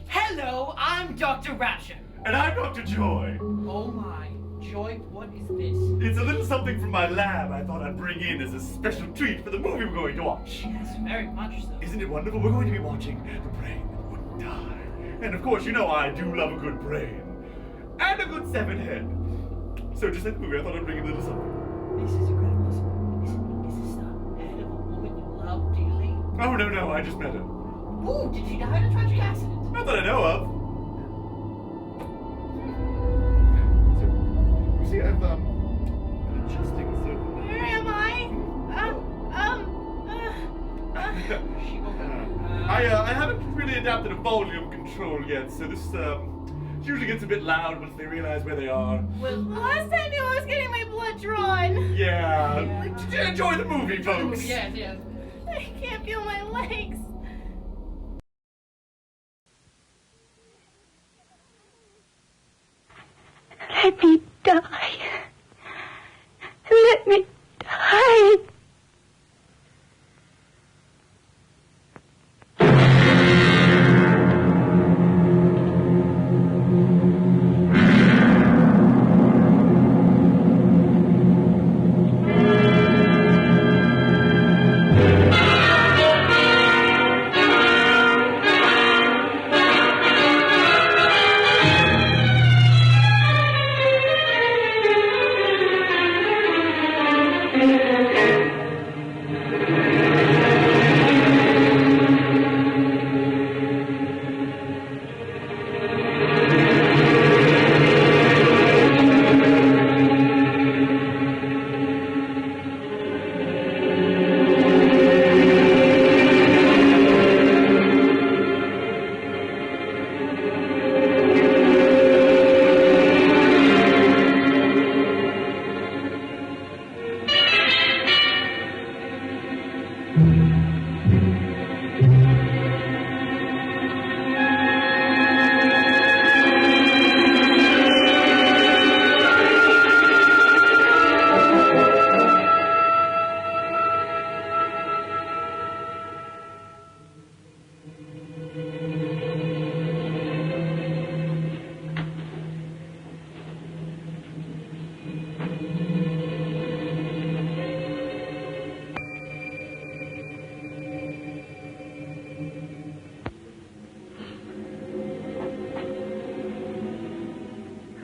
Hello, I'm Dr. Ration. And I'm Dr. Joy. Oh my, Joy, what is this? It's a little something from my lab I thought I'd bring in as a special treat for the movie we're going to watch. Yes, very much so. Isn't it wonderful? We're going to be watching The Brain That Wouldn't Die. And of course, you know I do love a good brain. And a good severed head. So just like the movie, I thought I'd bring in a little something. This is incredible. Is this the head of a woman you love dearly? Oh, no, I just met her. Ooh, did she die in a tragic accident? Not that I know of. So, you see, I've been adjusting certain... Where am I? She woke up. I haven't really adapted a volume control yet, so this usually gets a bit loud once they realize where they are. Well, last time I was getting my blood drawn. Yeah. Yeah. Enjoy the movie, folks. Yes. I can't feel my legs. Let me die. Let me die.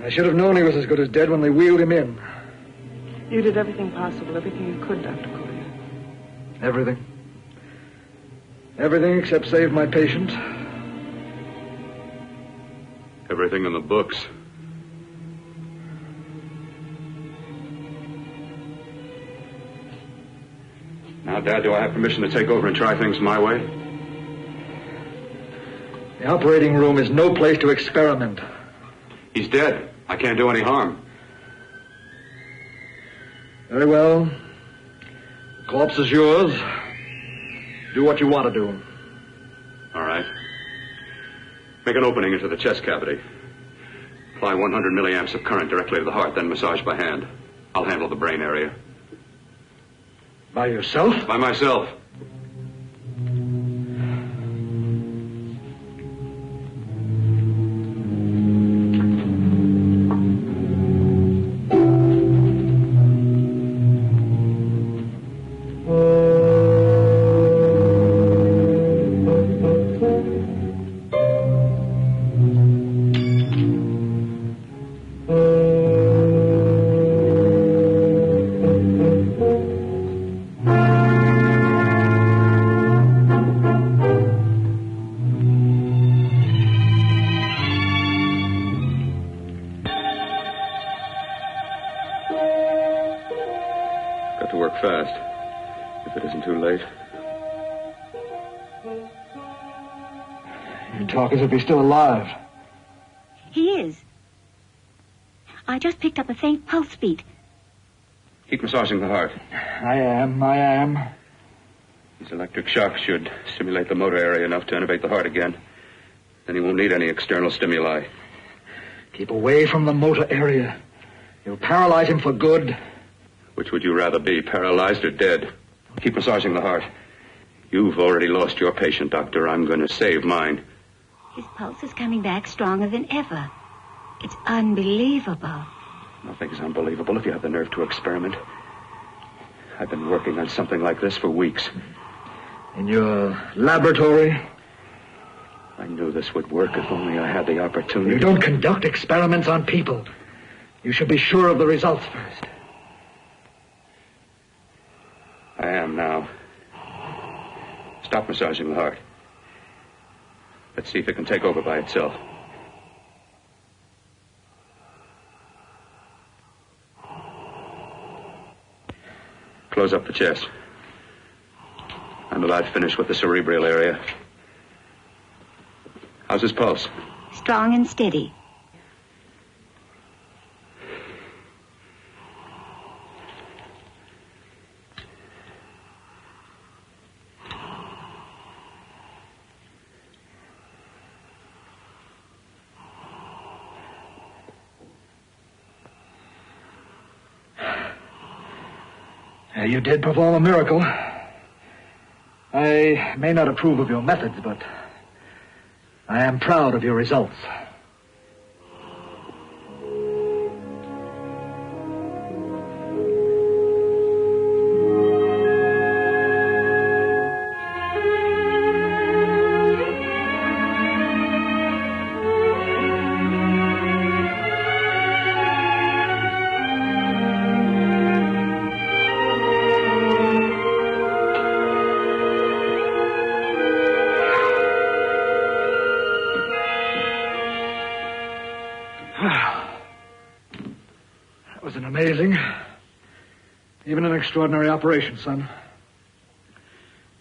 I should have known he was as good as dead when they wheeled him in. You did everything possible, everything you could, Dr. Collier. Everything. Everything except save my patient. Everything in the books. Now, Dad, do I have permission to take over and try things my way? The operating room is no place to experiment. He's dead. I can't do any harm. Very well. The corpse is yours. Do what you want to do. All right. Make an opening into the chest cavity. Apply 100 milliamps of current directly to the heart, then massage by hand. I'll handle the brain area. By yourself? By myself. If it isn't too late. You talk as if he's still alive. He is. I just picked up a faint pulse beat. Keep massaging the heart. I am. These electric shocks should stimulate the motor area enough to innervate the heart again. Then he won't need any external stimuli. Keep away from the motor area. You'll paralyze him for good. Which would you rather be, paralyzed or dead? Keep massaging the heart. You've already lost your patient, Doctor. I'm going to save mine. His pulse is coming back stronger than ever. It's unbelievable. Nothing's unbelievable if you have the nerve to experiment. I've been working on something like this for weeks. In your laboratory? I knew this would work if only I had the opportunity. You don't conduct experiments on people. You should be sure of the results first. I am now. Stop massaging the heart. Let's see if it can take over by itself. Close up the chest. I'm about finished with the cerebral area. How's his pulse? Strong and steady. You did perform a miracle. I may not approve of your methods, but I am proud of your results. That was an amazing, even an extraordinary operation, son.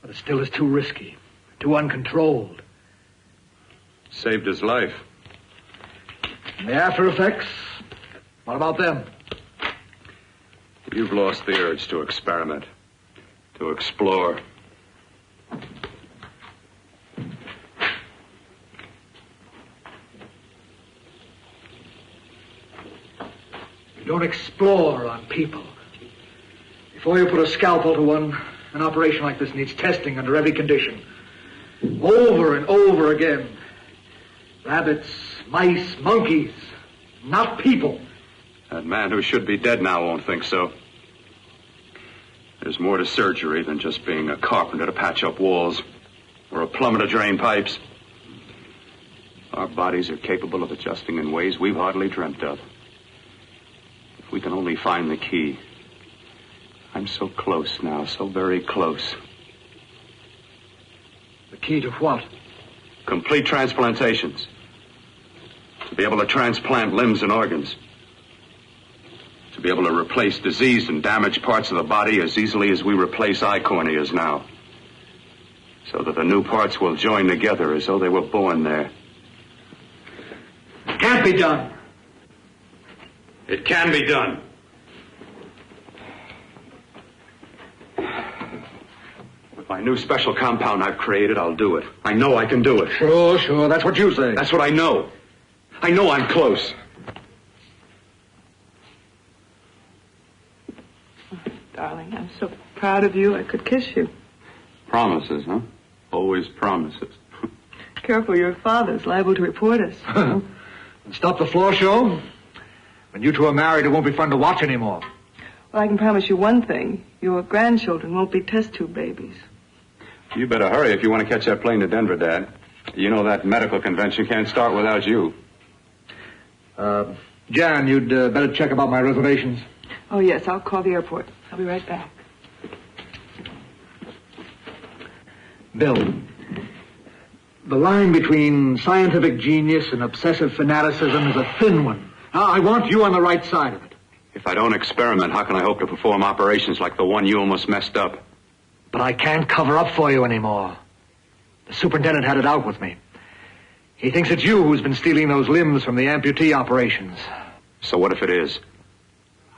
But it still is too risky, too uncontrolled. Saved his life. And the after effects, what about them? You've lost the urge to experiment, to explore. You don't explore on people. Before you put a scalpel to one, an operation like this needs testing under every condition. Over and over again. Rabbits, mice, monkeys, not people. That man who should be dead now won't think so. There's more to surgery than just being a carpenter to patch up walls or a plumber to drain pipes. Our bodies are capable of adjusting in ways we've hardly dreamt of. If we can only find the key. I'm so close now, so very close. The key to what? Complete transplantations. To be able to transplant limbs and organs. To be able to replace diseased and damaged parts of the body as easily as we replace eye corneas now. So that the new parts will join together as though they were born there. It can't be done. It can be done. With my new special compound I've created, I'll do it. I know I can do it. Sure, that's what you say. That's what I know. I know I'm close. Darling, I'm so proud of you, I could kiss you. Promises, huh? Always promises. Careful, your father's liable to report us. And stop the floor show? When you two are married, it won't be fun to watch anymore. Well, I can promise you one thing. Your grandchildren won't be test tube babies. You better hurry if you want to catch that plane to Denver, Dad. You know that medical convention can't start without you. Jan, you'd better check about my reservations. Oh, yes, I'll call the airport. I'll be right back. Bill, the line between scientific genius and obsessive fanaticism is a thin one. I want you on the right side of it. If I don't experiment, how can I hope to perform operations like the one you almost messed up? But I can't cover up for you anymore. The superintendent had it out with me. He thinks it's you who's been stealing those limbs from the amputee operations. So what if it is?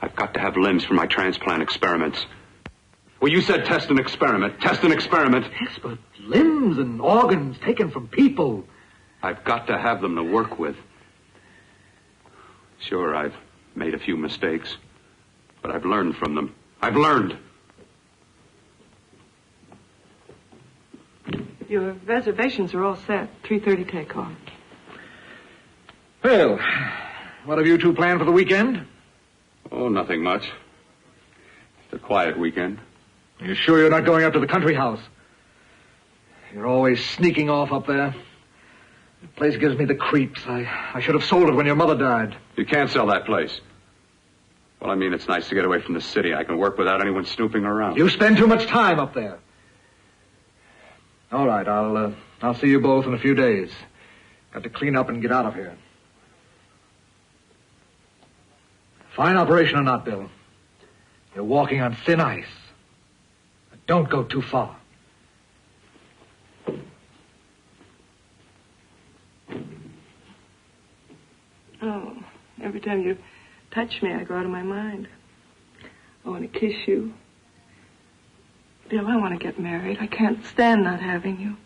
I've got to have limbs for my transplant experiments. Well, you said test and experiment. Test and experiment. Yes, but limbs and organs taken from people. I've got to have them to work with. Sure, I've made a few mistakes, but I've learned from them. I've learned. Your reservations are all set. 3:30 takeoff. Well, what have you two planned for the weekend? Oh, nothing much. Just a quiet weekend. Are you sure you're not going up to the country house? You're always sneaking off up there. The place gives me the creeps. I should have sold it when your mother died. You can't sell that place. Well, I mean, it's nice to get away from the city. I can work without anyone snooping around. You spend too much time up there. All right, I'll see you both in a few days. Got to clean up and get out of here. Fine operation or not, Bill. You're walking on thin ice. But don't go too far. Oh, every time you touch me, I go out of my mind. I want to kiss you. Bill, I want to get married. I can't stand not having you.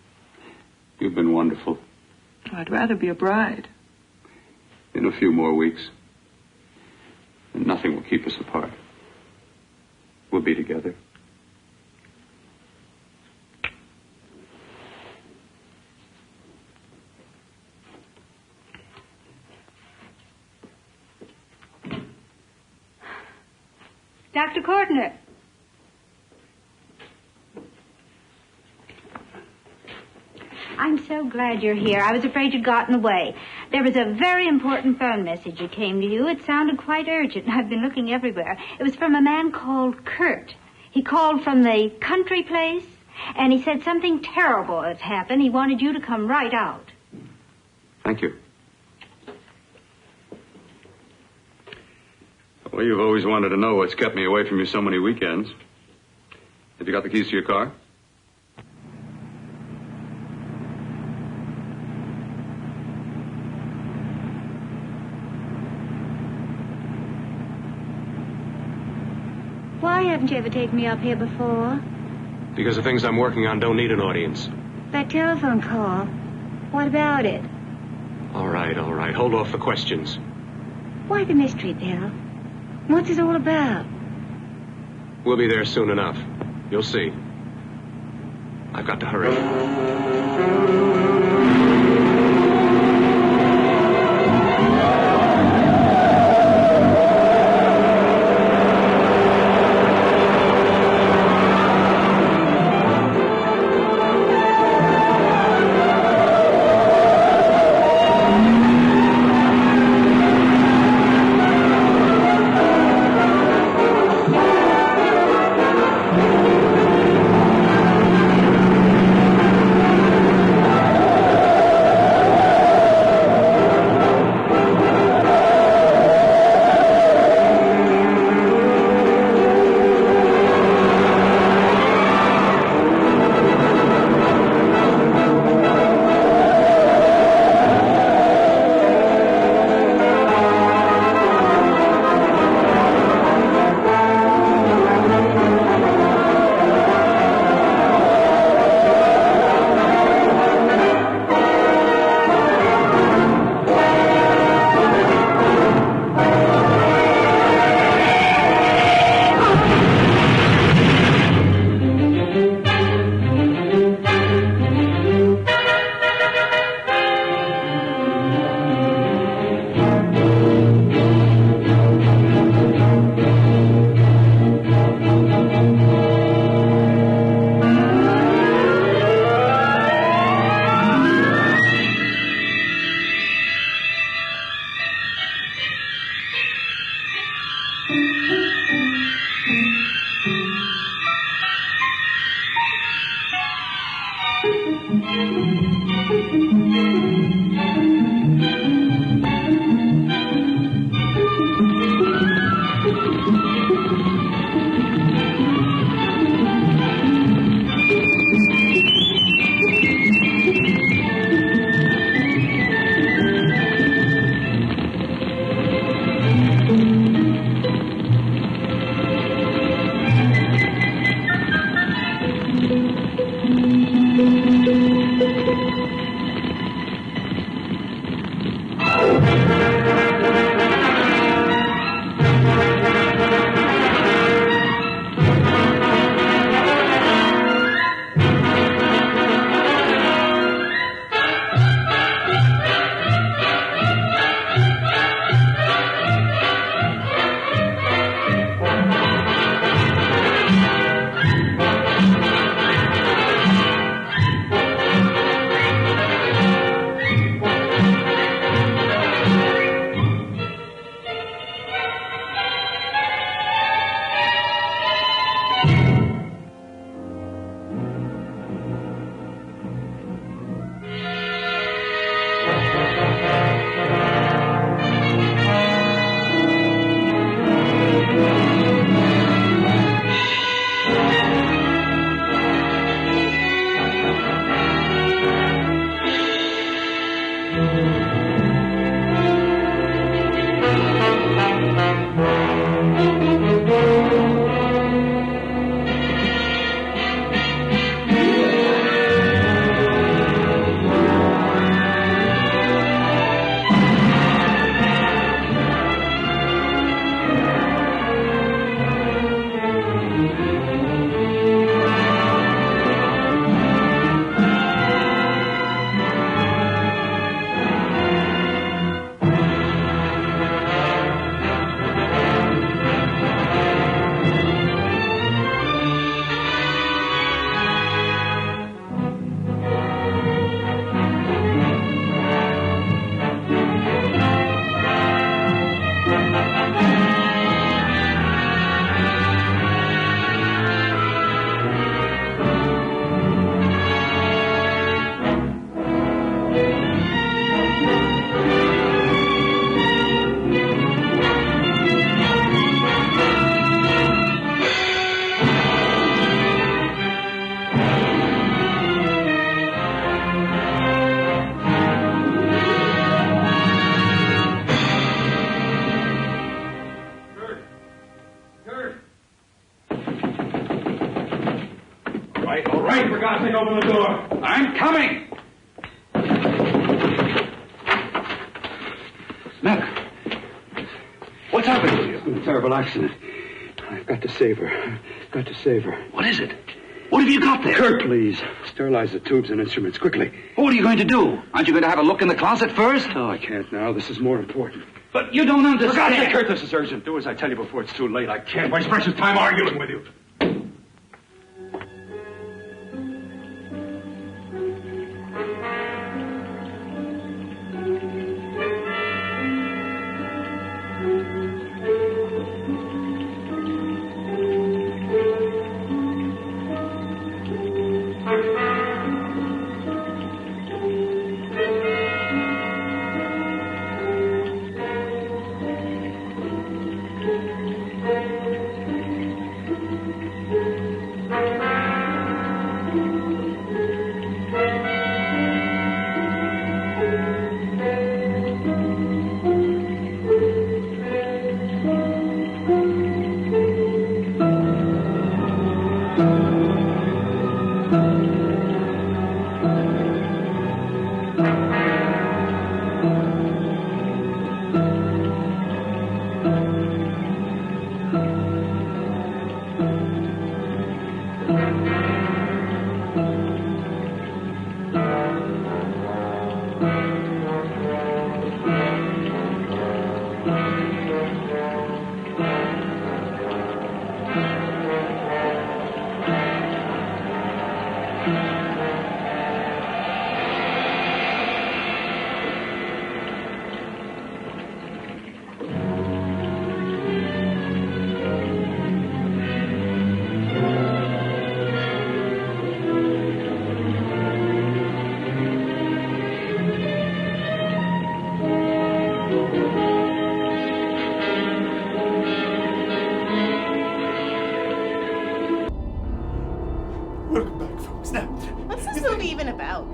You've been wonderful. I'd rather be a bride. In a few more weeks. And nothing will keep us apart. We'll be together. Dr. Courtner. I'm so glad you're here. I was afraid you'd gotten away. There was a very important phone message that came to you. It sounded quite urgent. I've been looking everywhere. It was from a man called Kurt. He called from the country place, and he said something terrible has happened. He wanted you to come right out. Thank you. Well, you've always wanted to know what's kept me away from you so many weekends. Have you got the keys to your car? Why haven't you ever taken me up here before? Because the things I'm working on don't need an audience. That telephone call. What about it? All right. Hold off the questions. Why the mystery, Bill? What's it all about? We'll be there soon enough. You'll see. I've got to hurry. right, all right. For God's sake, open the door. I'm coming. Mac, what's happened to you? A terrible accident. I've got to save her. Got to save her. What is it? What have you got there? Kurt, please. Sterilize the tubes and instruments quickly. What are you going to do? Aren't you going to have a look in the closet first? No, I can't now. This is more important. But you don't understand. For God's sake, Kurt, this is urgent. Do as I tell you before it's too late. I can't waste precious time arguing with you. Welcome back, folks. Now, What's this movie even about?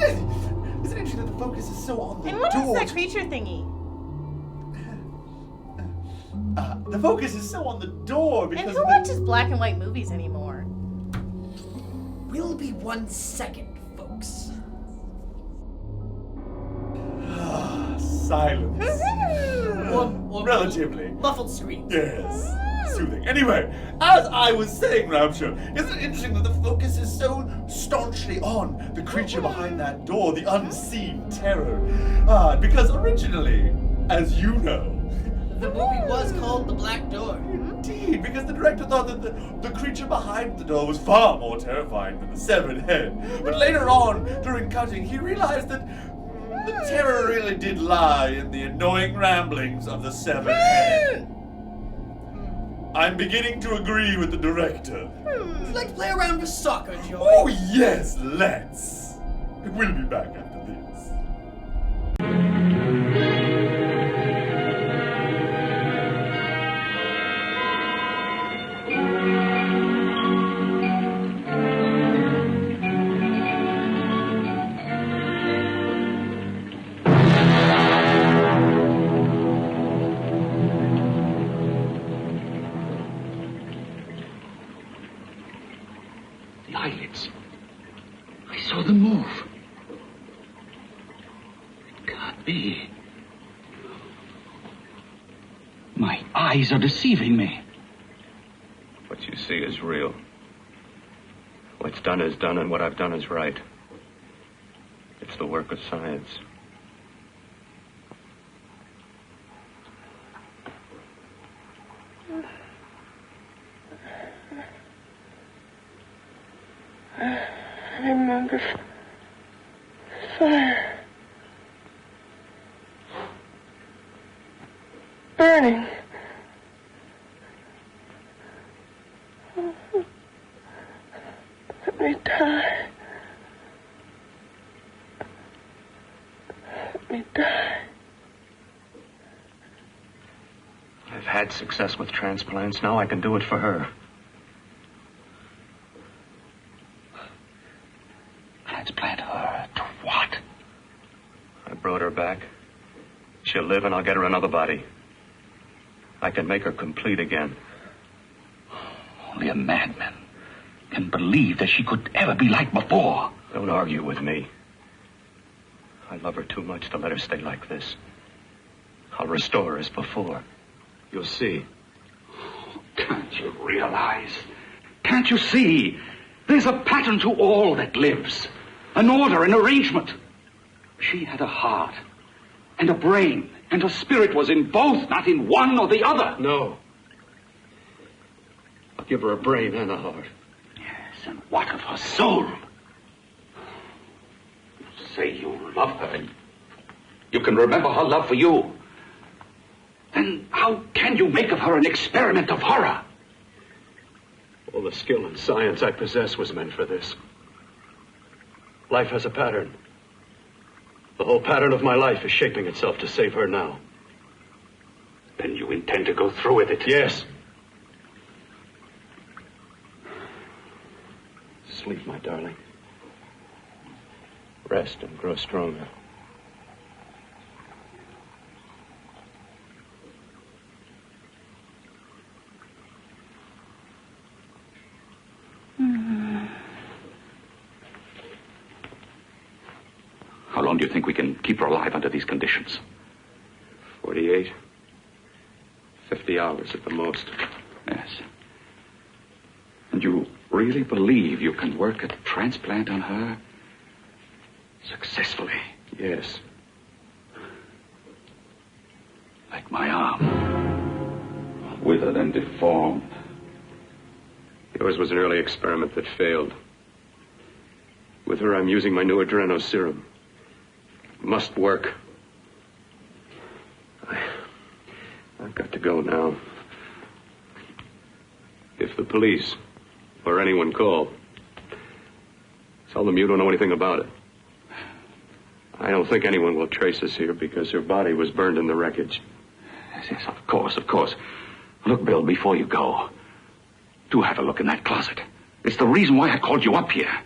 isn't it interesting that the focus is so on the And what is door? that creature thingy? The focus is so on the door because And who watches black and white movies anymore? Will be 1 second, folks. silence. Or Relatively. muffled screams. Yes. Soothing. Anyway, as I was saying, Rapture, isn't it interesting that the focus is so staunchly on the creature behind that door, the unseen terror? Because originally, as you know, The movie was called The Black Door. indeed, because the director thought that the creature behind the door was far more terrifying than the severed head. But later on, during cutting, he realized that the terror really did lie in the annoying ramblings of the severed head. I'm beginning to agree with the director. Let's play around with soccer, Joey. Oh yes, let's. We'll be back after this. The eyelids. I saw them move. It can't be. My eyes are deceiving me. What you see is real. What's done is done, and what I've done is right. It's the work of science. I remember fire. Burning. Let me die. Let me die. I've had success with transplants. Now I can do it for her. Transplant her to what? I brought her back. She'll live, and I'll get her another body. I can make her complete again. Only a madman can believe that she could ever be like before. Don't argue with me. I love her too much to let her stay like this. I'll restore her as before. You'll see. Can't you realize? Can't you see? There's a pattern to all that lives. An order, an arrangement. She had a heart and a brain, and her spirit was in both, not in one or the other. No. I'll give her a brain and a heart. Yes, and what of her soul? You say you love her, and you can remember her love for you. Then how can you make of her an experiment of horror? All the skill and science I possess was meant for this. Life has a pattern. The whole pattern of my life is shaping itself to save her now. Then you intend to go through with it? Yes. Sleep, my darling. Rest and grow stronger. How long do you think we can keep her alive under these conditions? 48. 50 hours at the most. Yes. And you really believe you can work a transplant on her successfully? Yes. Like my arm. Withered and deformed. Yours was an early experiment that failed. With her, I'm using my new adreno serum. Must work. I've got to go now. If the police or anyone call, tell them you don't know anything about it. I don't think anyone will trace us here because her body was burned in the wreckage. Yes, of course, of course. Look, Bill, before you go, do have a look in that closet. It's the reason why I called you up here.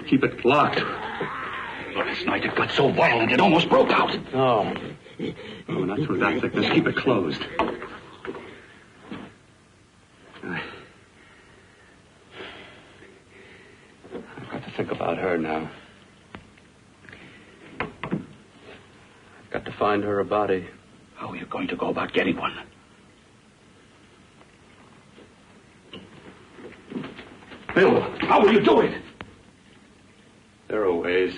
Keep it locked. Last night it got so violent it almost broke out. Oh, not through that thickness. Keep it closed. I've got to think about her now. I've got to find her a body. How are you going to go about getting one? Bill, how will you do it? There are ways.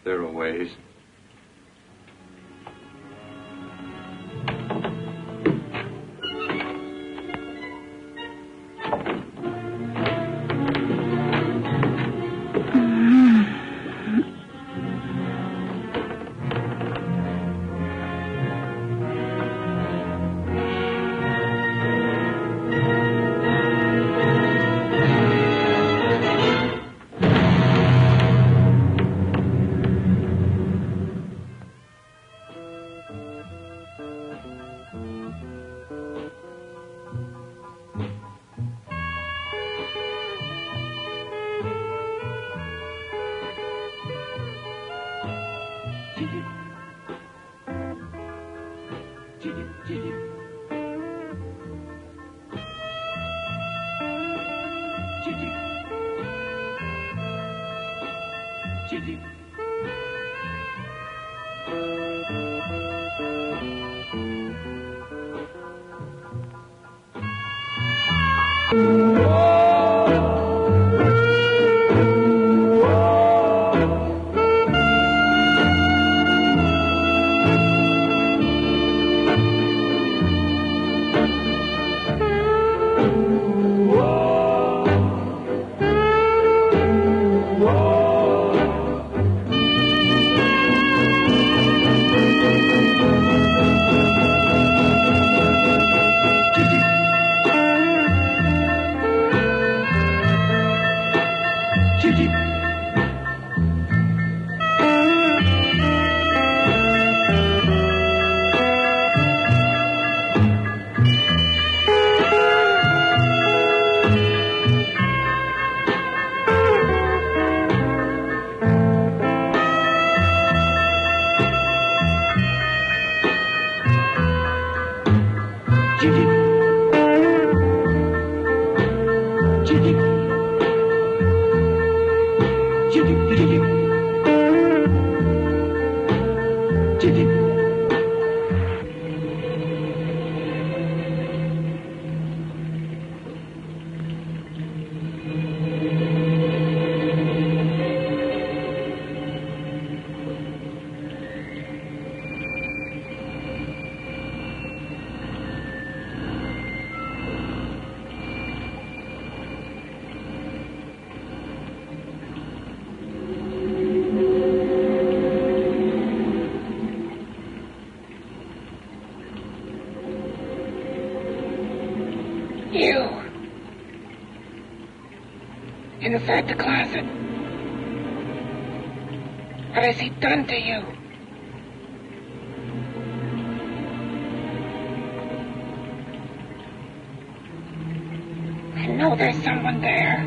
There are ways. did it. You. Inside the closet. What has he done to you? I know there's someone there.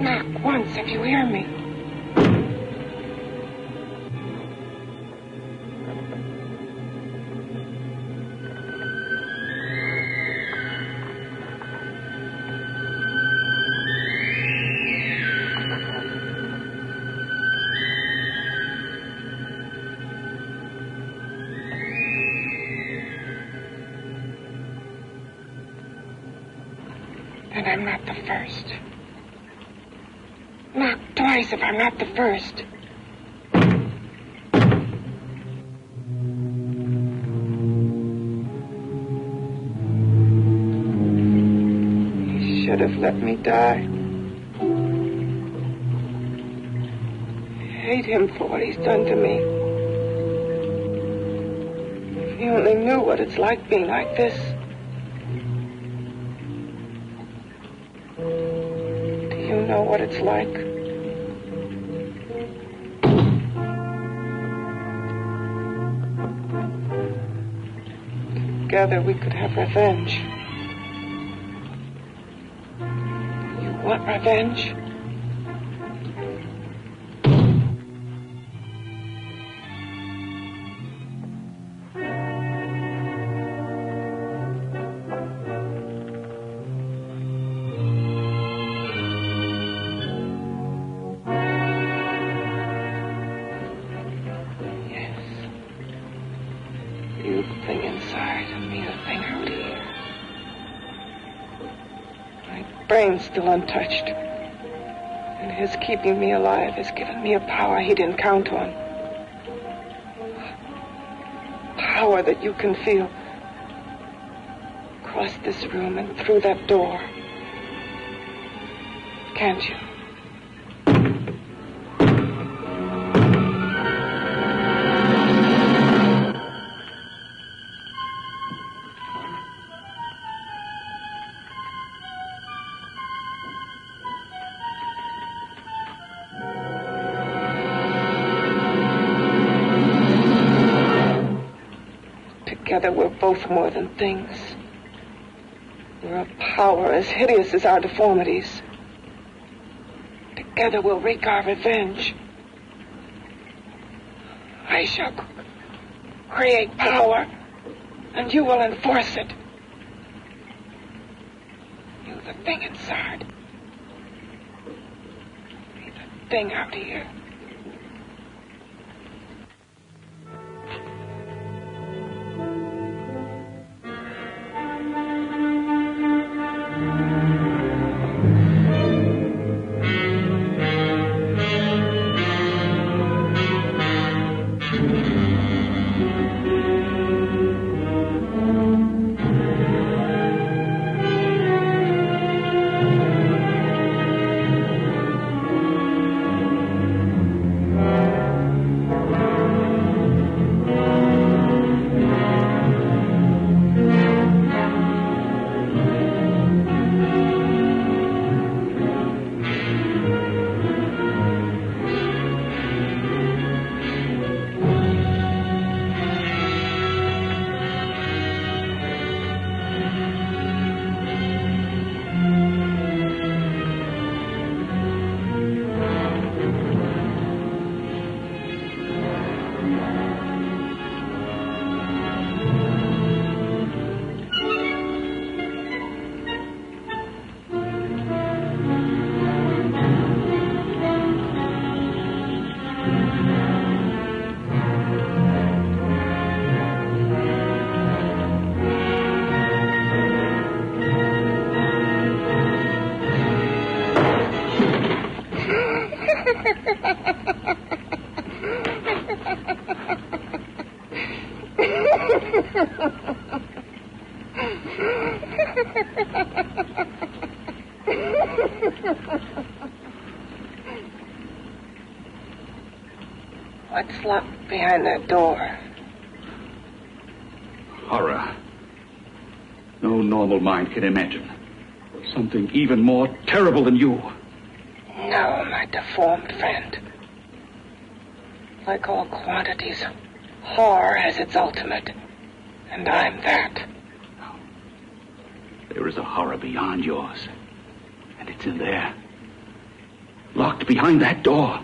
Knock once if you hear me. And I'm not the first. Knock twice if I'm not the first. He should have let me die. I hate him for what he's done to me. If he only knew what it's like being like this. You know what it's like. Together we could have revenge. You want revenge? You the thing inside and me the thing out here. My brain's still untouched. And his keeping me alive has given me a power he didn't count on. Power that you can feel. Across this room and through that door. Can't you? Together we're both more than things. We're a power as hideous as our deformities. Together we'll wreak our revenge. I shall create power, and you will enforce it. You the thing inside. Me the thing out here. What's locked behind that door? Horror. No normal mind can imagine. Something even more terrible than you. No, my deformed friend. Like all quantities, horror has its ultimate. And I'm that. There is a horror beyond yours. And it's in there. Locked behind that door.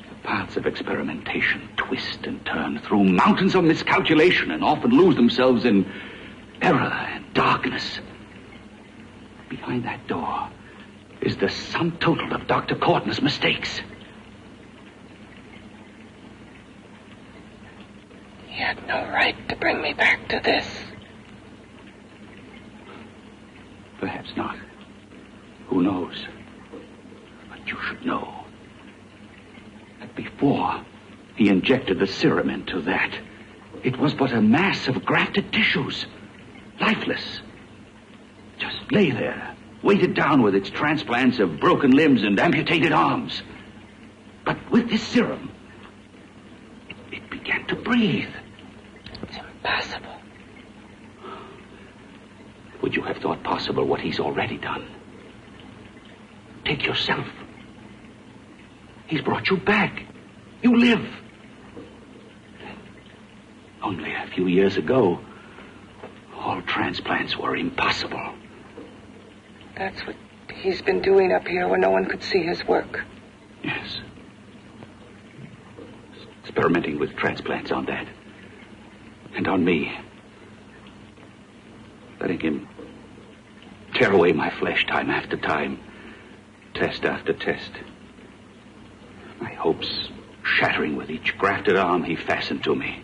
The paths of experimentation twist and turn through mountains of miscalculation and often lose themselves in error and darkness. Behind that door is the sum total of Dr. Courtney's mistakes. He had no right to bring me back to this. Perhaps not. Who knows? But you should know that before he injected the serum into that, it was but a mass of grafted tissues, lifeless. Just lay there, weighted down with its transplants of broken limbs and amputated arms. But with this serum, it began to breathe. It's impossible. Would you have thought possible what he's already done? Take yourself. He's brought you back. You live. Only a few years ago, all transplants were impossible. That's what he's been doing up here where no one could see his work. Yes. Experimenting with transplants on that. And on me. Letting him tear away my flesh time after time. Test after test. My hopes shattering with each grafted arm he fastened to me.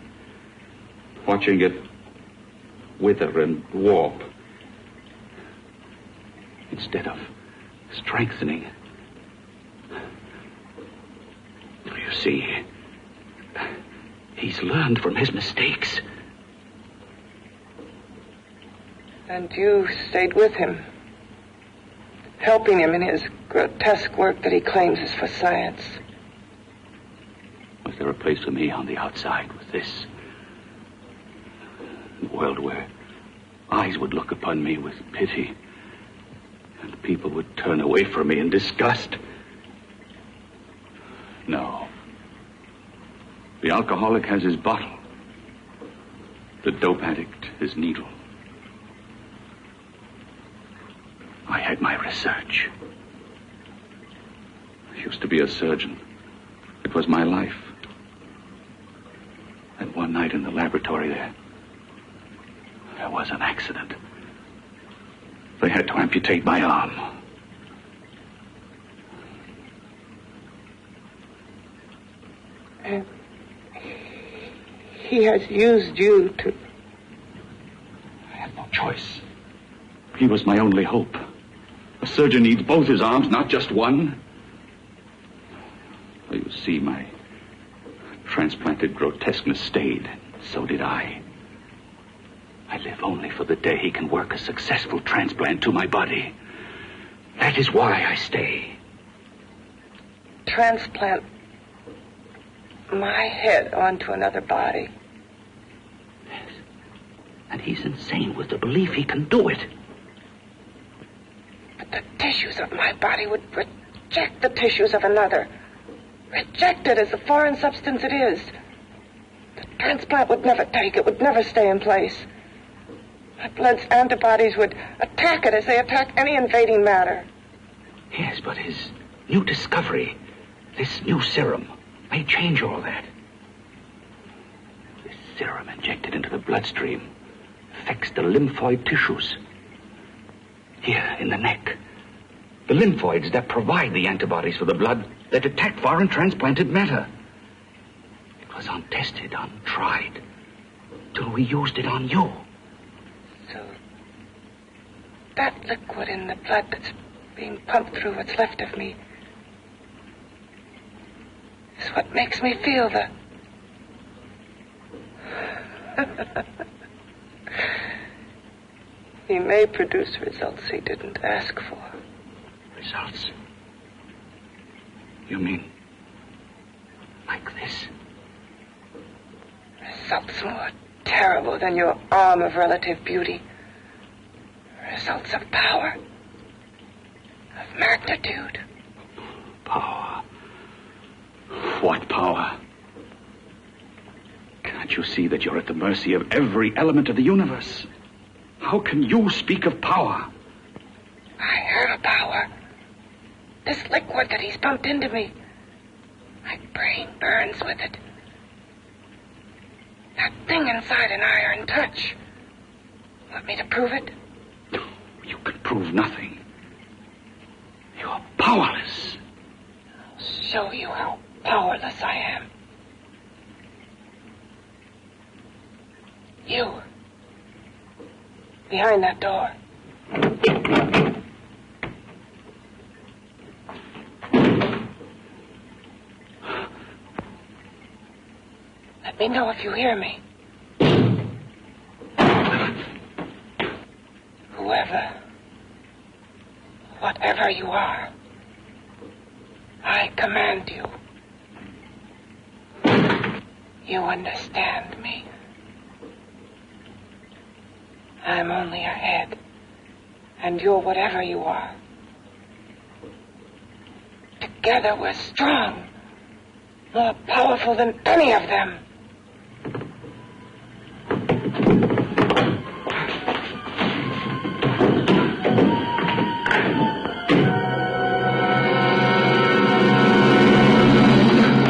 Watching it wither and warp. Instead of strengthening. You see, he's learned from his mistakes. And you stayed with him, helping him in his grotesque work that he claims is for science. Was there a place for me on the outside with this? A world where eyes would look upon me with pity and people would turn away from me in disgust? No. The alcoholic has his bottle. The dope addict his needle. I had my research. I used to be a surgeon. It was my life. And one night in the laboratory there was an accident. They had to amputate my arm. And he has used you to... I had no choice. He was my only hope. A surgeon needs both his arms, not just one. You see, my transplanted grotesqueness stayed. So did I. I live only for the day he can work a successful transplant to my body. That is why I stay. Transplant my head onto another body. Yes. And he's insane with the belief he can do it. But the tissues of my body would reject the tissues of another. Reject it as the foreign substance it is. The transplant would never take it, would never stay in place. My blood's antibodies would attack it as they attack any invading matter. Yes, but his new discovery, this new serum, may change all that. This serum injected into the bloodstream affects the lymphoid tissues. Here in the neck. The lymphoids that provide the antibodies for the blood that attack foreign transplanted matter. It was untested, untried, till we used it on you. So that liquid in the blood that's being pumped through what's left of me is what makes me feel the... He may produce results he didn't ask for. Results? You mean Results more terrible than your arm of relative beauty. Results of power. Of magnitude. Power. What power? Can't you see that you're at the mercy of every element of the universe? How can you speak of power? I have power. This liquid that he's pumped into me. My brain burns with it. That thing inside an iron touch. Want me to prove it? You can prove nothing. You're powerless. I'll show you how powerless I am. You. Behind that door. Let me know if you hear me. Whoever, whatever you are, I command you. You understand me. I'm only a head, and you're whatever you are. Together we're strong, more powerful than any of them.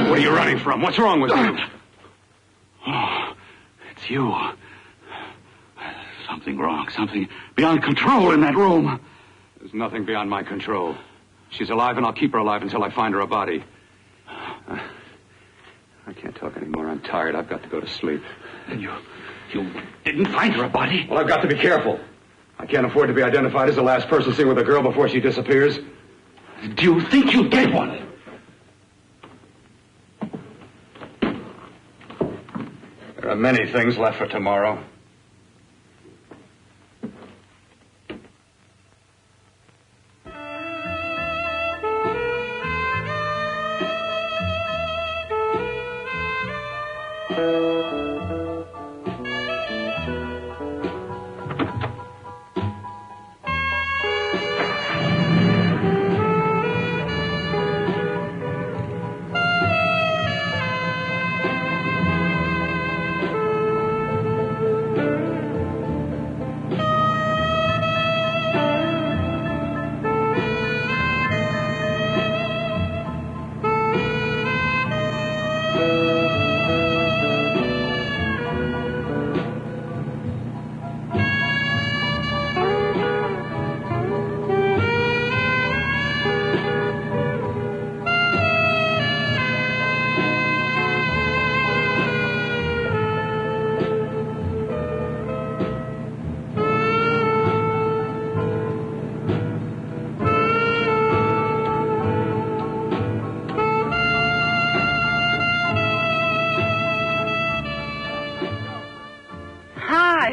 What are you running from? What's wrong with you? Oh, it's you. Something wrong. Something beyond control in that room. There's nothing beyond my control. She's alive, and I'll keep her alive until I find her a body. I can't talk anymore. I'm tired. I've got to go to sleep. And you didn't find her a body? Well, I've got to be careful. I can't afford to be identified as the last person seen with a girl before she disappears. Do you think you'll get one? There are many things left for tomorrow.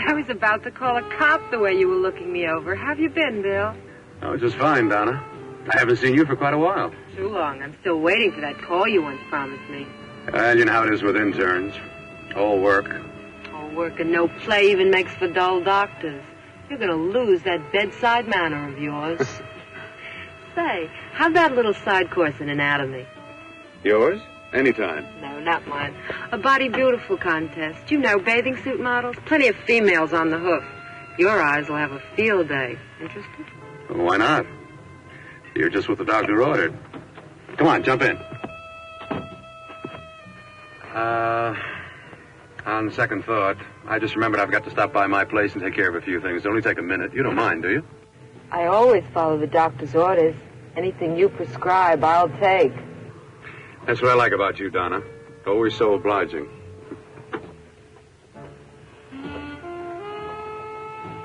I was about to call a cop the way you were looking me over. How have you been, Bill? Oh, just fine, Donna. I haven't seen you for quite a while. Too long. I'm still waiting for that call you once promised me. And you know how it is with interns. All work. All work and no play even makes for dull doctors. You're going to lose that bedside manner of yours. Say, how'd that little side course in anatomy? Yours? Anytime. No, not mine. A body beautiful contest. You know, bathing suit models. Plenty of females on the hoof. Your eyes will have a field day. Interested? Well, why not? You're just what the doctor ordered. Come on, jump in. On second thought, I just remembered I've got to stop by my place and take care of a few things. It'll only take a minute. You don't mind, do you? I always follow the doctor's orders. Anything you prescribe, I'll take. That's what I like about you, Donna. Always so obliging.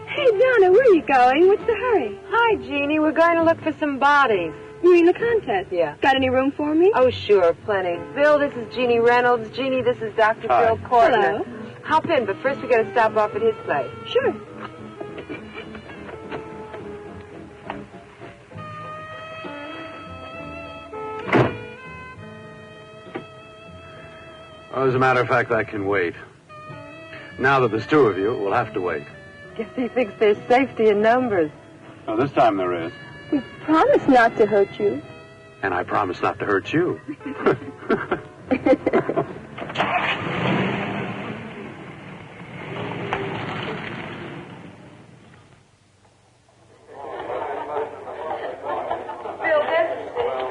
Hey, Donna, where are you going? What's the hurry? Hi, Jeannie. We're going to look for some bodies. You mean the contest? Yeah. Got any room for me? Oh, sure, plenty. Bill, this is Jeannie Reynolds. Jeannie, this is Dr. Hi. Bill Cortner. Hello. Hop in, but first we got to stop off at his place. Sure. Well, as a matter of fact, I can wait. Now that there's two of you, we'll have to wait. Guess he thinks there's safety in numbers. Well, this time there is. We promise not to hurt you. And I promise not to hurt you.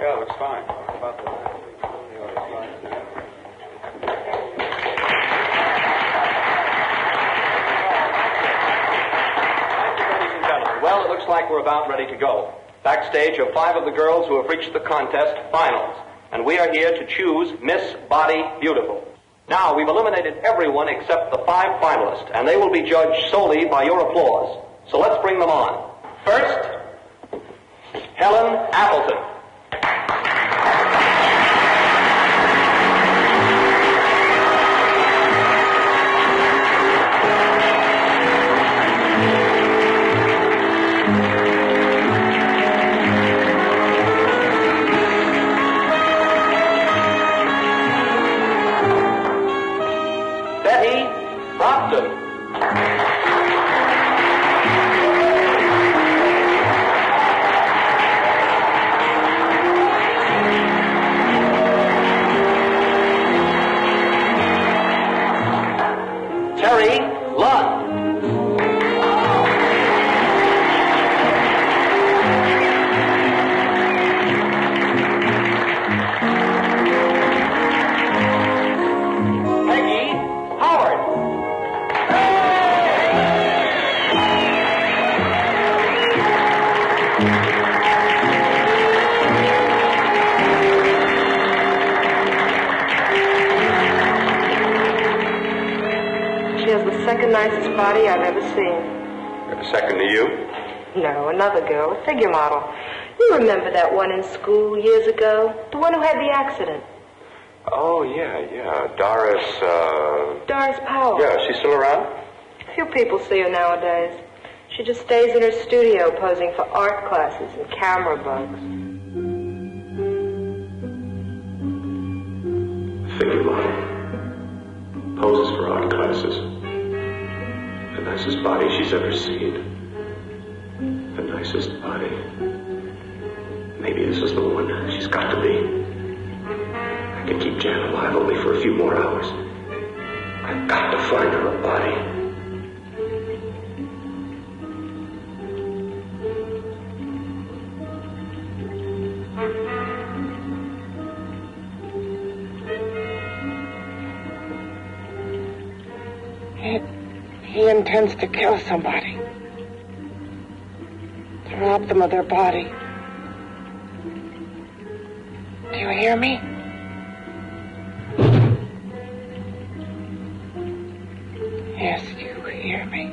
Yeah, looks fine. Well, it looks like we're about ready to go. Backstage are 5 of the girls who have reached the contest finals, and we are here to choose Miss Body Beautiful. Now, we've eliminated everyone except the 5 finalists, and they will be judged solely by your applause. So let's bring them on. First, Helen Appleton. Nicest body I've ever seen. Second to you? No, another girl, a figure model. You remember that one in school years ago? The one who had the accident. Oh, yeah. Doris Powell. Yeah, she's still around? Few people see her nowadays. She just stays in her studio posing for art classes and camera bugs. Figure model. Poses for art classes. The nicest body she's ever seen. The nicest body. Maybe this is the one. She's got to be. I can keep Jan alive only for a few more hours. I've got to find her a body. He intends to kill somebody. To rob them of their body. Do you hear me? Yes, you hear me.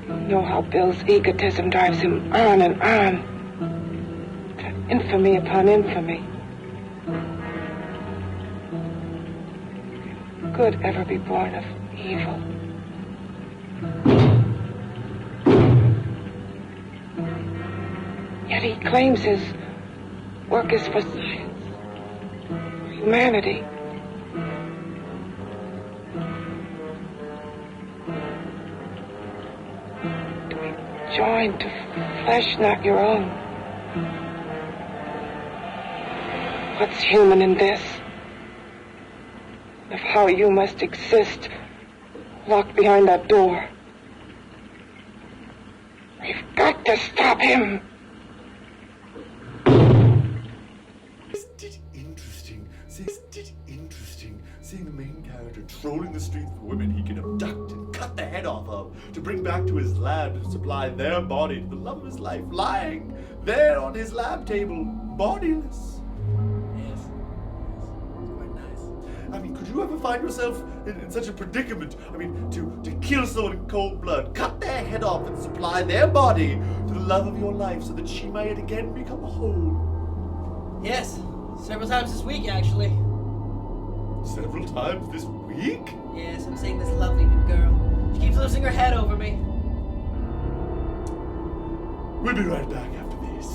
You know how Bill's egotism drives him on and on. To infamy upon infamy. Could ever be born of evil. Yet he claims his work is for science, for humanity. To be joined to flesh not your own. What's human in this? Of how you must exist locked behind that door. We've got to stop him. Isn't it interesting seeing the main character trolling the streets for women he can abduct and cut the head off of to bring back to his lab to supply their body to the love of his life, lying there on his lab table, bodiless. I mean, could you ever find yourself in such a predicament? I mean, to kill someone in cold blood, cut their head off and supply their body to the love of your life so that she might again become whole? Yes, several times this week, actually. Several times this week? Yes, I'm seeing this lovely new girl. She keeps losing her head over me. We'll be right back after this.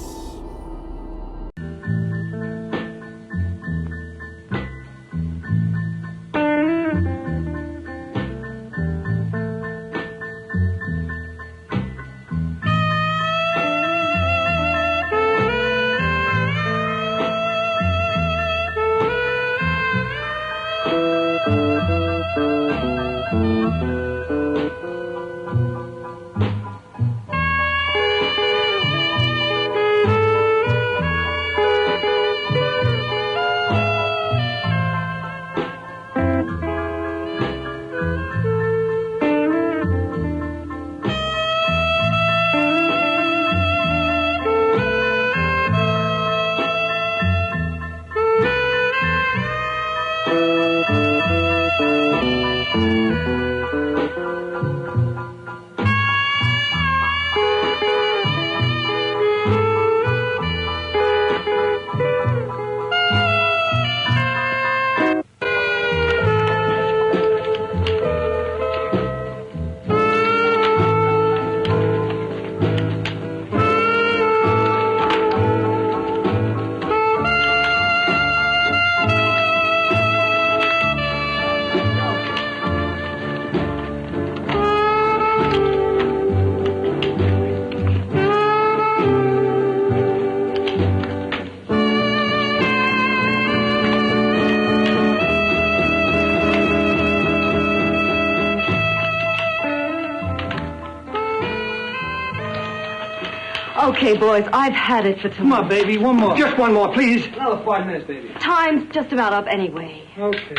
Okay, boys, I've had it for tonight. Come on, baby, one more. Just one more, please. Another 5 minutes, baby. Time's just about up anyway. Okay.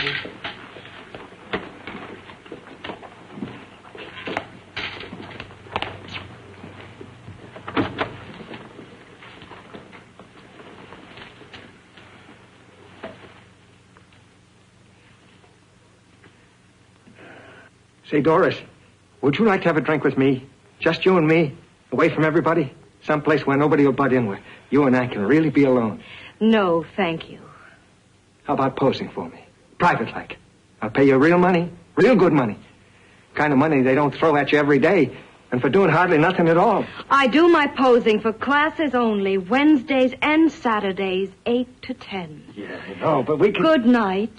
Say, Doris, would you like to have a drink with me? Just you and me, away from everybody? Someplace where nobody will butt in, where you and I can really be alone. No, thank you. How about posing for me? Private like. I'll pay you real money, real good money. Kind of money they don't throw at you every day, and for doing hardly nothing at all. I do my posing for classes only, Wednesdays and Saturdays, 8 to 10. Yeah, I know, but we can... Good night.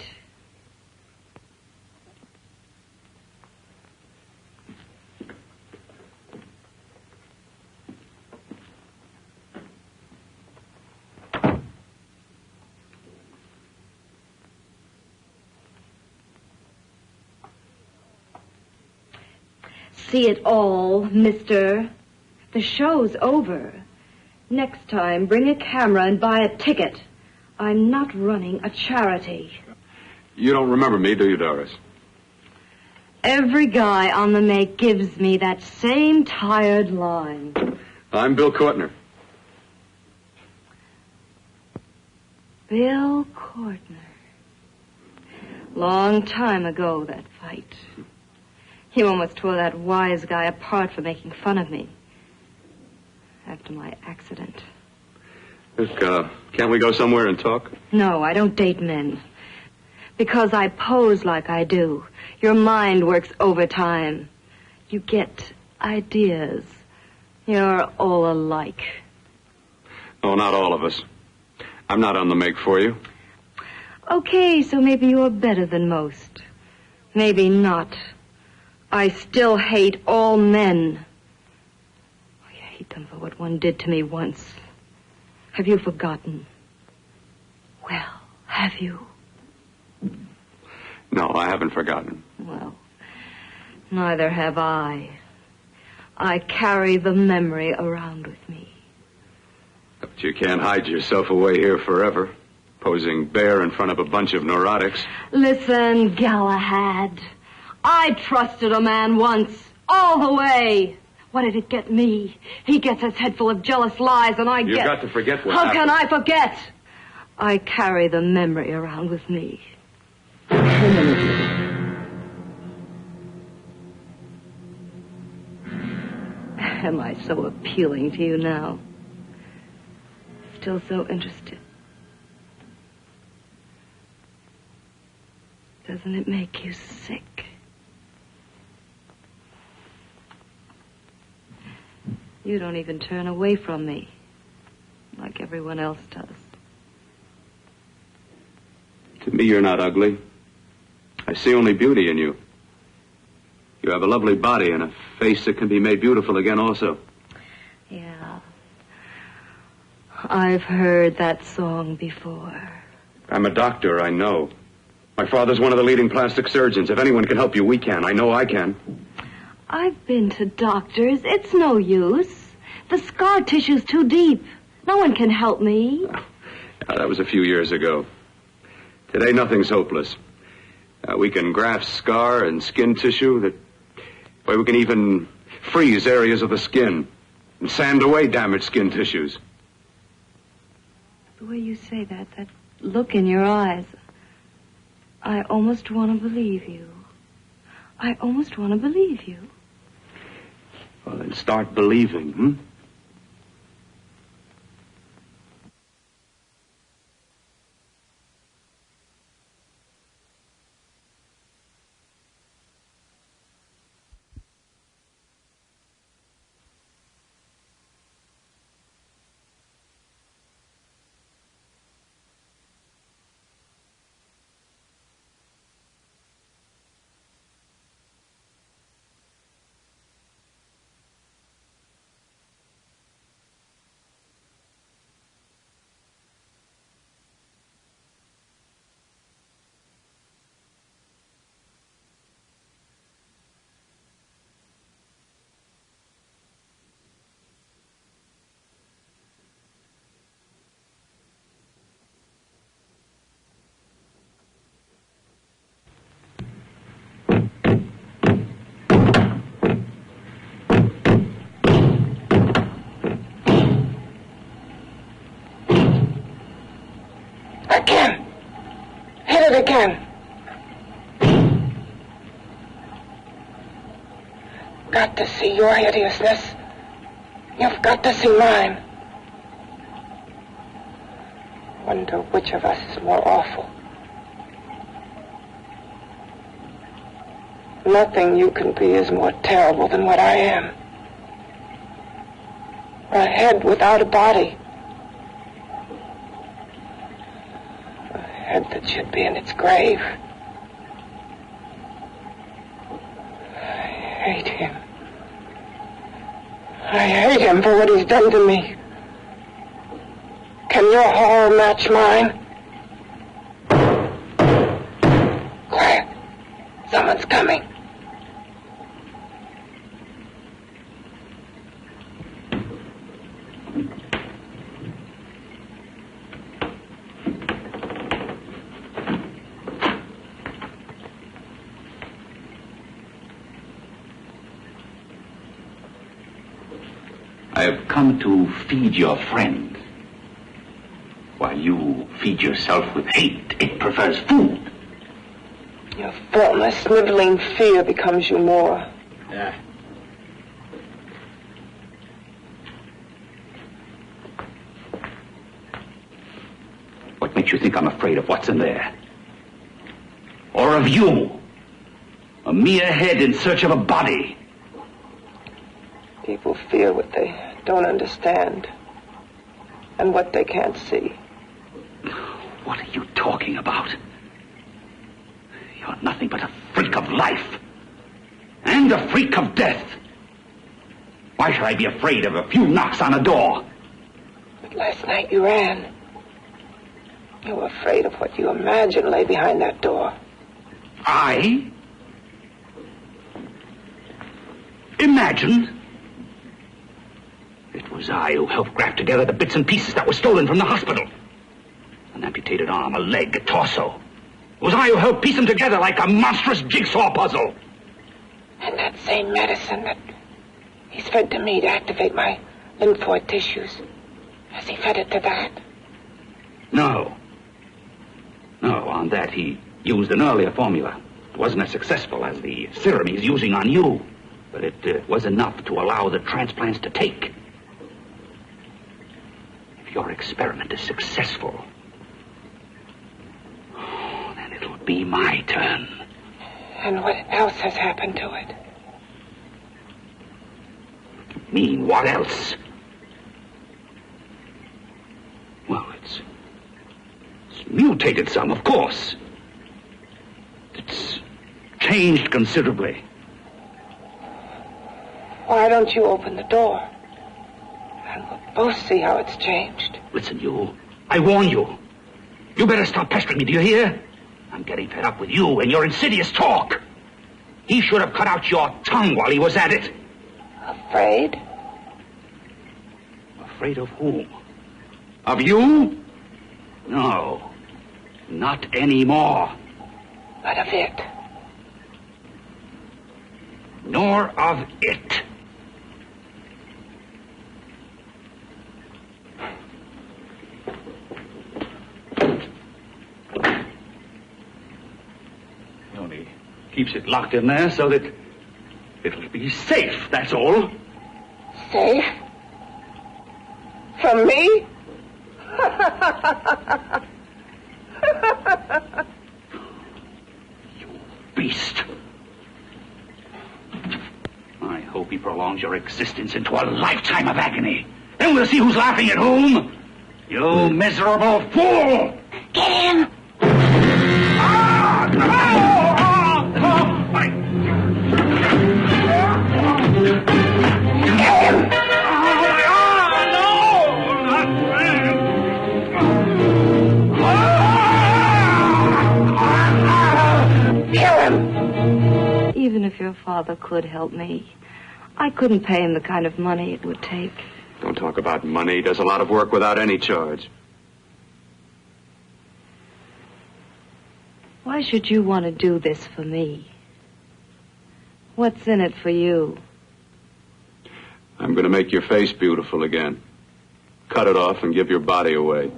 See it all, mister. The show's over. Next time, bring a camera and buy a ticket. I'm not running a charity. You don't remember me, do you, Doris? Every guy on the make gives me that same tired line. I'm Bill Courtner. Bill Courtner. Long time ago, that fight. You almost tore that wise guy apart for making fun of me. After my accident. Look, can't we go somewhere and talk? No, I don't date men. Because I pose like I do. Your mind works overtime. You get ideas. You're all alike. Oh, not all of us. I'm not on the make for you. Okay, so maybe you're better than most. Maybe not. I still hate all men. I hate them for what one did to me once. Have you forgotten? Well, have you? No, I haven't forgotten. Well, neither have I. I carry the memory around with me. But you can't hide yourself away here forever, posing bare in front of a bunch of neurotics. Listen, Galahad. I trusted a man once, all the way. What did it get me? He gets his head full of jealous lies, and I get... You've got to forget what How happened. can I forget? I carry the memory around with me. Am I so appealing to you now? Still so interested? Doesn't it make you sick? You don't even turn away from me, like everyone else does. To me, you're not ugly. I see only beauty in you. You have a lovely body and a face that can be made beautiful again also. Yeah. I've heard that song before. I'm a doctor, I know. My father's one of the leading plastic surgeons. If anyone can help you, we can. I know I can. I've been to doctors. It's no use. The scar tissue's too deep. No one can help me. That was a few years ago. Today, nothing's hopeless. We can graft scar and skin tissue that... Well, we can even freeze areas of the skin and sand away damaged skin tissues. The way you say that look in your eyes, I almost want to believe you. I almost want to believe you. Well, then start believing, hmm? Again. Hit it again. Got to see your hideousness. You've got to see mine. Wonder which of us is more awful. Nothing you can be is more terrible than what I am. A head without a body. A head that should be in its grave. I hate him. I hate him for what he's done to me. Can your horror match mine? Quiet. Someone's coming. I have come to feed your friend. While you feed yourself with hate, it prefers food. Your formless, sniveling fear becomes you more. Yeah. What makes you think I'm afraid of what's in there? Or of you? A mere head in search of a body. People fear what they don't understand and what they can't see. What are you talking about? You're nothing but a freak of life. And a freak of death. Why should I be afraid of a few knocks on a door? But last night you ran. You were afraid of what you imagined lay behind that door. I? Imagined? It was I who helped graft together the bits and pieces that were stolen from the hospital. An amputated arm, a leg, a torso. It was I who helped piece them together like a monstrous jigsaw puzzle. And that same medicine that he's fed to me to activate my lymphoid tissues. Has he fed it to that? No. No, on that he used an earlier formula. It wasn't as successful as the serum he's using on you. But it was enough to allow the transplants to take. If your experiment is successful, then it'll be my turn. And what else has happened to it? You mean, what else? Well, it's mutated some, of course. It's changed considerably. Why don't you open the door? And we'll both see how it's changed. Listen, you. I warn you. You better stop pestering me, do you hear? I'm getting fed up with you and your insidious talk. He should have cut out your tongue while he was at it. Afraid? Afraid of whom? Of you? No. Not anymore. But of it. Nor of it. He only keeps it locked in there so that it'll be safe, that's all. Safe? From me? You beast. I hope he prolongs your existence into a lifetime of agony. Then we'll see who's laughing at whom. You miserable fool! Get him! Even if your father could help me, I couldn't pay him the kind of money it would take. Don't talk about money. He does a lot of work without any charge. Why should you want to do this for me? What's in it for you? I'm going to make your face beautiful again. Cut it off and give your body away.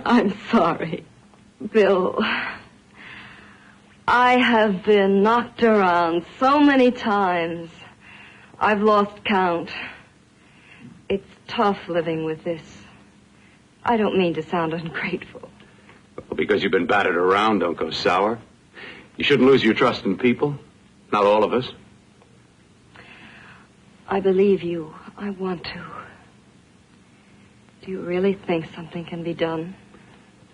I'm sorry, Bill. I have been knocked around so many times. I've lost count. It's tough living with this. I don't mean to sound ungrateful. Well, because you've been battered around, don't go sour. You shouldn't lose your trust in people. Not all of us. I believe you. I want to. Do you really think something can be done?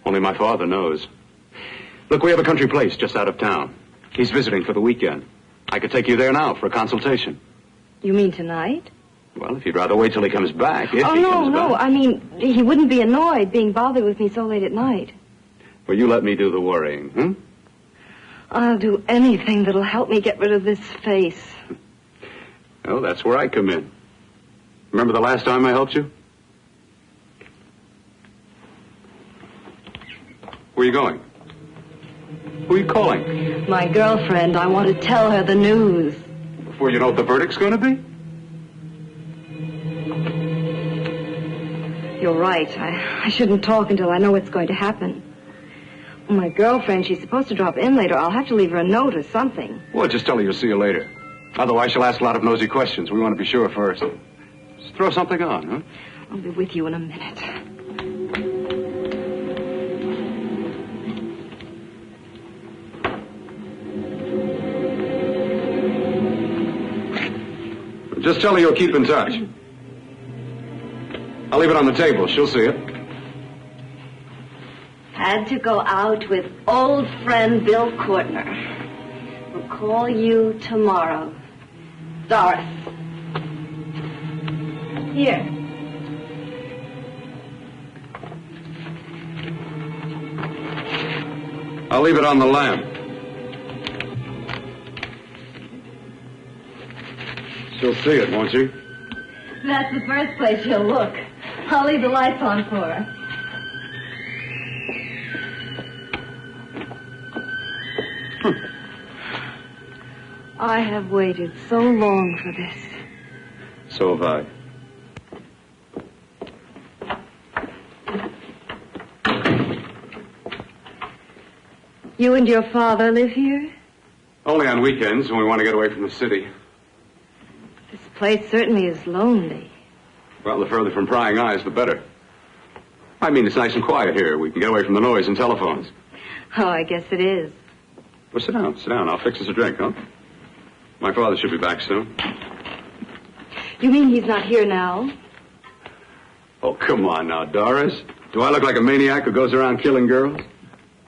Only my father knows. Look, we have a country place just out of town. He's visiting for the weekend. I could take you there now for a consultation. You mean tonight? Well, if you'd rather wait till he comes back, if he comes no. back. I mean, he wouldn't be annoyed being bothered with me so late at night. Well, you let me do the worrying, hmm? I'll do anything that'll help me get rid of this face. Well, that's where I come in. Remember the last time I helped you? Where are you going? Who are you calling? My girlfriend. I want to tell her the news. Before you know what the verdict's going to be? You're right. I shouldn't talk until I know what's going to happen. My girlfriend, she's supposed to drop in later. I'll have to leave her a note or something. Well, just tell her you'll see you later. Otherwise, she'll ask a lot of nosy questions. We want to be sure first. Just throw something on, huh? I'll be with you in a minute. Just tell her you'll keep in touch. I'll leave it on the table. She'll see it. Had to go out with old friend Bill Courtner. We'll call you tomorrow. Doris. Here. I'll leave it on the lamp. She'll see it, won't she? That's the first place she'll look. I'll leave the lights on for her. I have waited so long for this. So have I. You and your father live here? Only on weekends when we want to get away from the city. This place certainly is lonely. Well, the further from prying eyes, the better. I mean, it's nice and quiet here. We can get away from the noise and telephones. Oh, I guess it is. Well, sit down, sit down. I'll fix us a drink, huh? My father should be back soon. You mean he's not here now? Oh, come on now, Doris. Do I look like a maniac who goes around killing girls?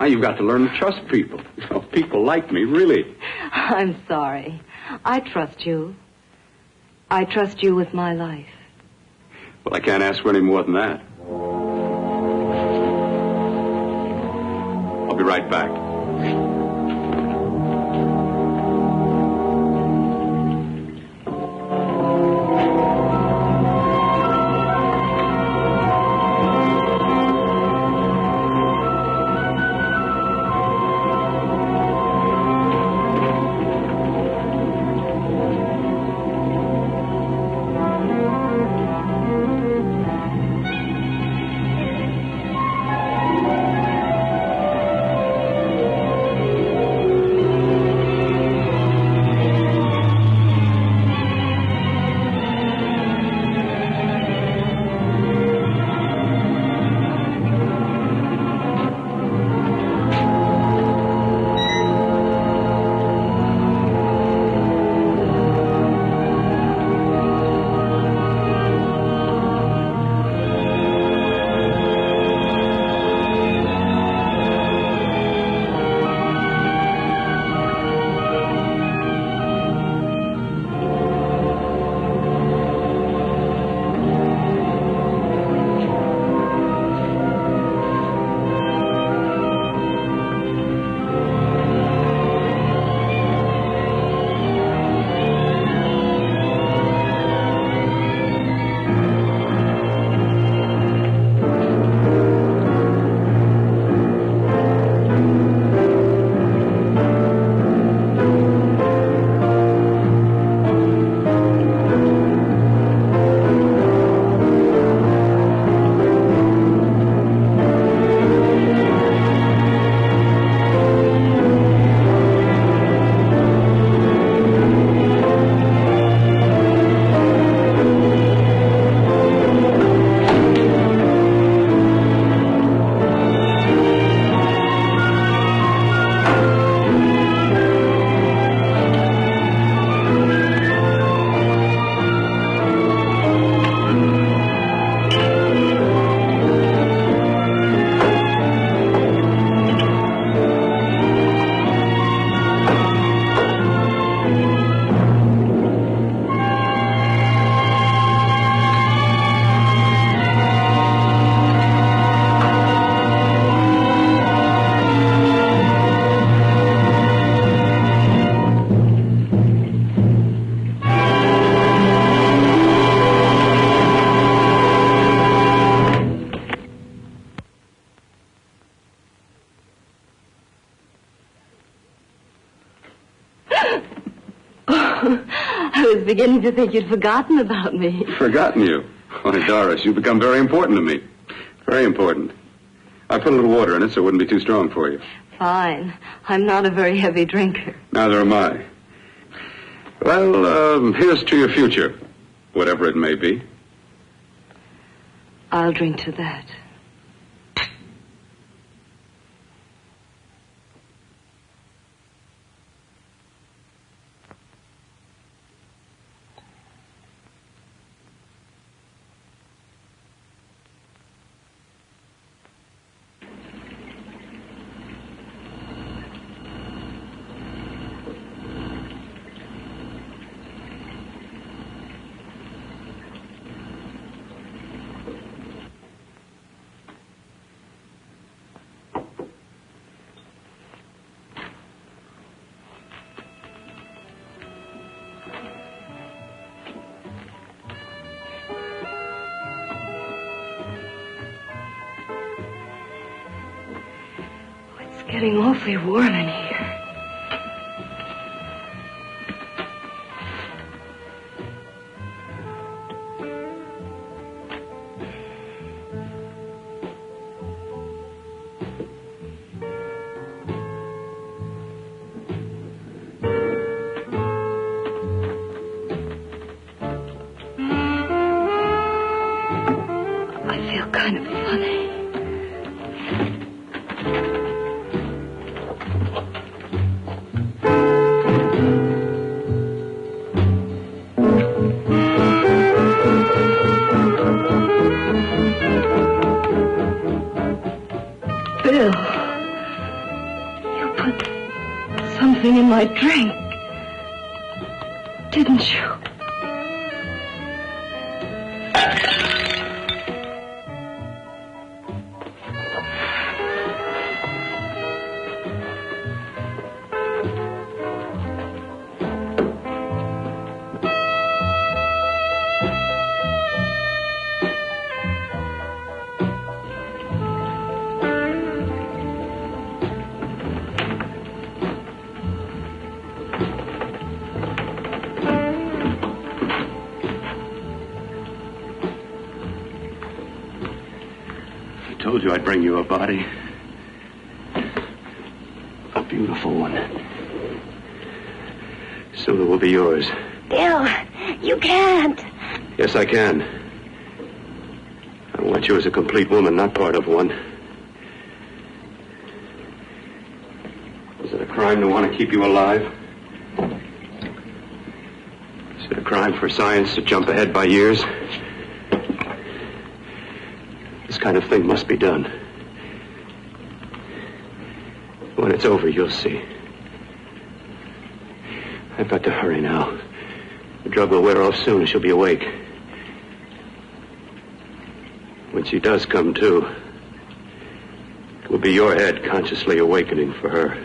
Now, you've got to learn to trust people. You know, people like me, really. I'm sorry. I trust you. I trust you with my life. Well, I can't ask for any more than that. I'll be right back. was beginning to think you'd forgotten about me. Forgotten you? Why, Doris, you've become very important to me. Very important. I put a little water in it so it wouldn't be too strong for you. Fine. I'm not a very heavy drinker. Neither am I. Well, here's to your future, whatever it may be. I'll drink to that. Getting awfully warm in here. I feel kind of funny. Bill, you put something in my drink, didn't you? I told you I'd bring you a body. A beautiful one. Soon it will be yours. Bill, you can't. Yes, I can. I want you as a complete woman, not part of one. Is it a crime to want to keep you alive? Is it a crime for science to jump ahead by years? This kind of thing must be done. When it's over, you'll see. I've got to hurry now. The drug will wear off soon and she'll be awake. When she does come to, it will be your head consciously awakening for her.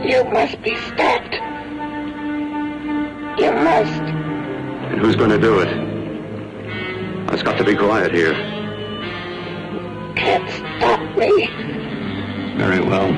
You must be stopped. You must. And who's going to do it? It's got to be quiet here. Can't stop me. Very well.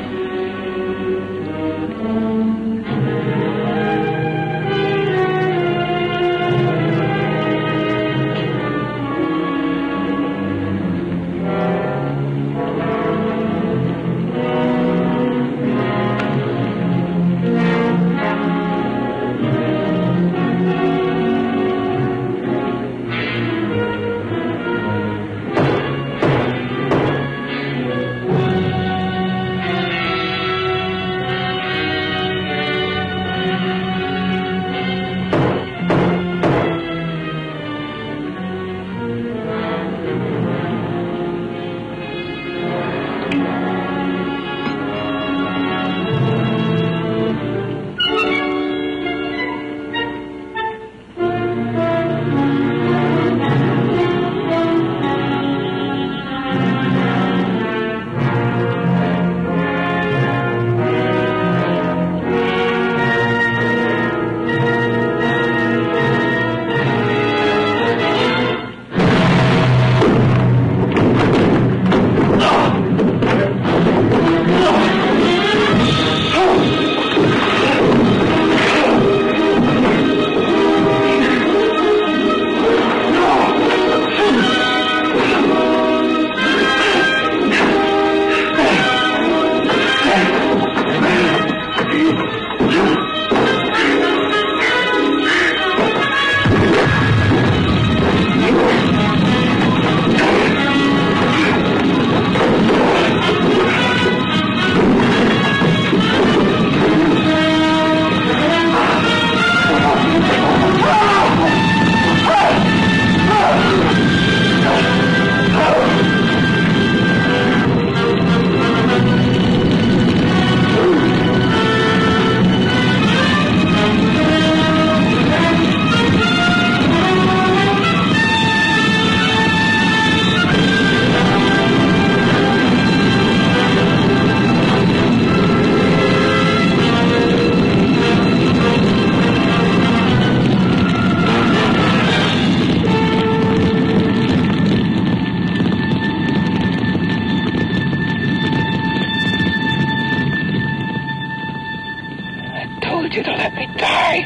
want you to let me die.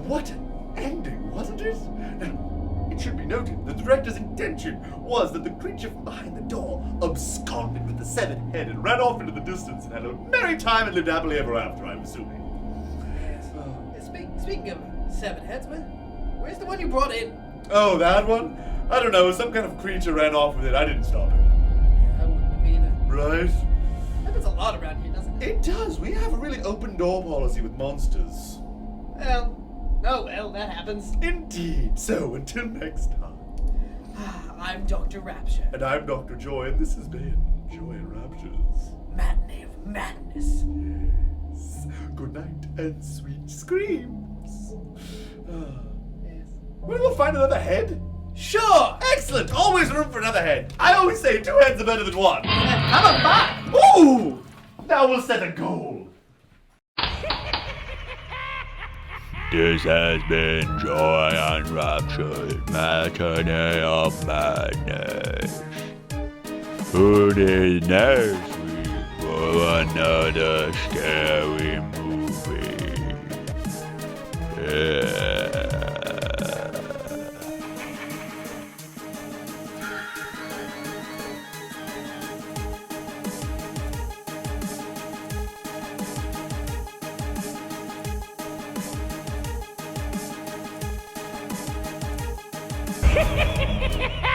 What an ending, wasn't it? Now, it should be noted that the director's intention was that the creature from behind the door absconded with the severed head and ran off into the distance and had a merry time and lived happily ever after, I'm assuming. Yes. Speaking of seven heads, man, where's the one you brought in? Oh, that one? I don't know, some kind of creature ran off with it. I didn't stop it. Yeah, I wouldn't have either. Right? Happens a lot around here, doesn't it? It does. We have a really open door policy with monsters. Well, that happens. Indeed. So, until next time. I'm Dr. Rapture. And I'm Dr. Joy, and this has been Joy and Raptures. Matinee of Madness. Yes. Good night and sweet screams. Yes. When we'll find another head? Sure! Excellent! Always room for another head. I always say 2 heads are better than 1. How about 5? Ooh! Now we'll set a goal. This has been Joy and Rapture's Matinee of Madness. Tune in next week for another scary movie. Yeah. Ha ha ha ha!